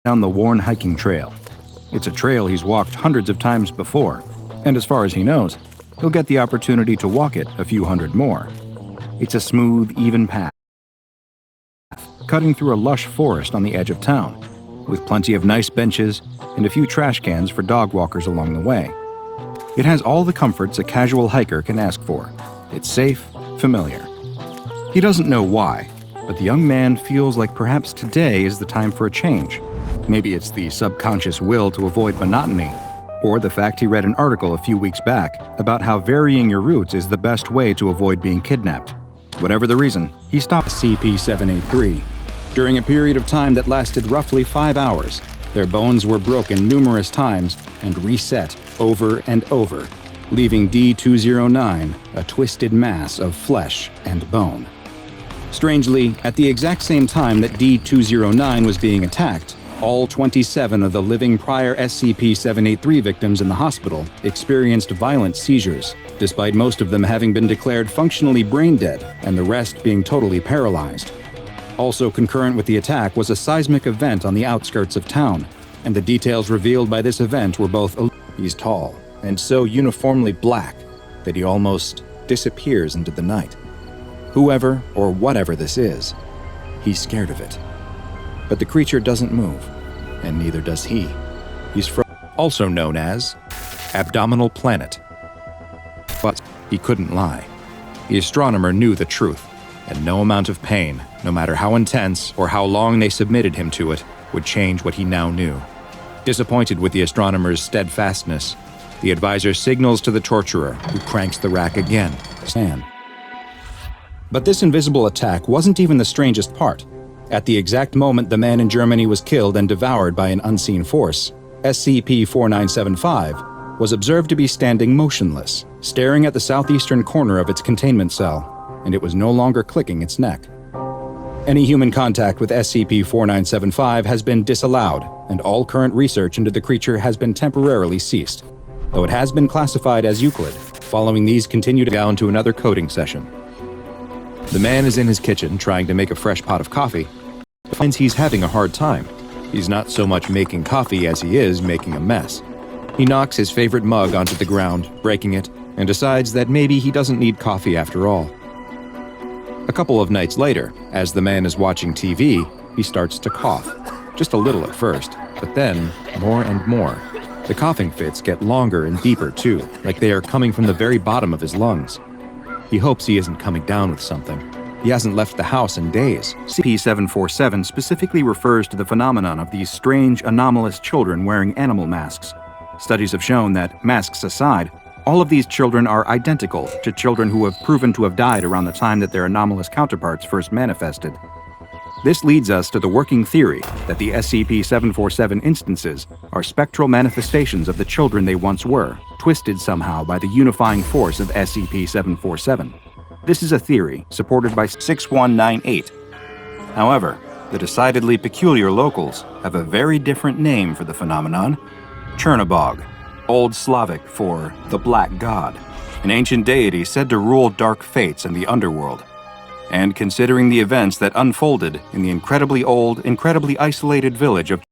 down the worn hiking trail. It's a trail he's walked hundreds of times before, and as far as he knows, he'll get the opportunity to walk it a few hundred more. It's a smooth, even path, cutting through a lush forest on the edge of town, with plenty of nice benches and a few trash cans for dog walkers along the way. It has all the comforts a casual hiker can ask for. It's safe, familiar. He doesn't know why, but the young man feels like perhaps today is the time for a change. Maybe it's the subconscious will to avoid monotony, or the fact he read an article a few weeks back about how varying your routes is the best way to avoid being kidnapped. Whatever the reason, he stopped SCP-783. During a period of time that lasted roughly 5 hours, their bones were broken numerous times and reset over and over, leaving D-209 a twisted mass of flesh and bone. Strangely, at the exact same time that D-209 was being attacked, all 27 of the living prior SCP-783 victims in the hospital experienced violent seizures, despite most of them having been declared functionally brain dead and the rest being totally paralyzed. Also concurrent with the attack was a seismic event on the outskirts of town, and the details revealed by this event were both he's tall and so uniformly black that he almost disappears into the night. Whoever or whatever this is, he's scared of it. But the creature doesn't move, and neither does he. He's also known as Abdominal Planet. But he couldn't lie. The astronomer knew the truth, and no amount of pain, no matter how intense or how long they submitted him to it, would change what he now knew. Disappointed with the astronomer's steadfastness, the advisor signals to the torturer, who cranks the rack again. Stand. But this invisible attack wasn't even the strangest part. At the exact moment the man in Germany was killed and devoured by an unseen force, SCP-4975 was observed to be standing motionless, staring at the southeastern corner of its containment cell, and it was no longer clicking its neck. Any human contact with SCP-4975 has been disallowed, and all current research into the creature has been temporarily ceased, though it has been classified as Euclid, following these continued down to another coding session. The man is in his kitchen trying to make a fresh pot of coffee, but finds he's having a hard time. He's not so much making coffee as he is making a mess. He knocks his favorite mug onto the ground, breaking it, and decides that maybe he doesn't need coffee after all. A couple of nights later, as the man is watching TV, he starts to cough. Just a little at first, but then more and more. The coughing fits get longer and deeper too, like they are coming from the very bottom of his lungs. He hopes he isn't coming down with something. He hasn't left the house in days. SCP-747 specifically refers to the phenomenon of these strange, anomalous children wearing animal masks. Studies have shown that, masks aside, all of these children are identical to children who have proven to have died around the time that their anomalous counterparts first manifested. This leads us to the working theory that the SCP-747 instances are spectral manifestations of the children they once were, twisted somehow by the unifying force of SCP-747. This is a theory supported by 6198. However, the decidedly peculiar locals have a very different name for the phenomenon: Chernobog, Old Slavic for the Black God, an ancient deity said to rule dark fates in the underworld. And considering the events that unfolded in the incredibly old, incredibly isolated village of